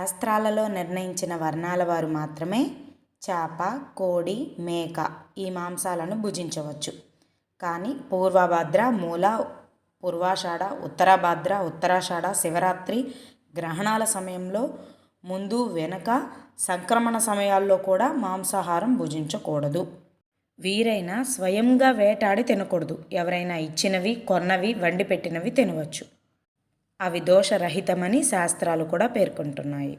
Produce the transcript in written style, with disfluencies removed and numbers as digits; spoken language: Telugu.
శాస్త్రాలలో నిర్ణయించిన వర్ణాల వారు మాత్రమే చేప, కోడి, మేక ఈ మాంసాలను భుజించవచ్చు. కానీ పూర్వభాద్ర, మూల, పూర్వాషాఢ, ఉత్తరాభాద్ర, ఉత్తరాషాఢ, శివరాత్రి, గ్రహణాల సమయంలో, ముందు వెనుక, సంక్రమణ సమయాల్లో కూడా మాంసాహారం భుజించకూడదు. వీరైనా స్వయంగా వేటాడి తినకూడదు. ఎవరైనా ఇచ్చినవి, కొన్నవి, వండి పెట్టినవి తినవచ్చు. అవి దోషరహితమని శాస్త్రాలు కూడా పేర్కొంటున్నాయి.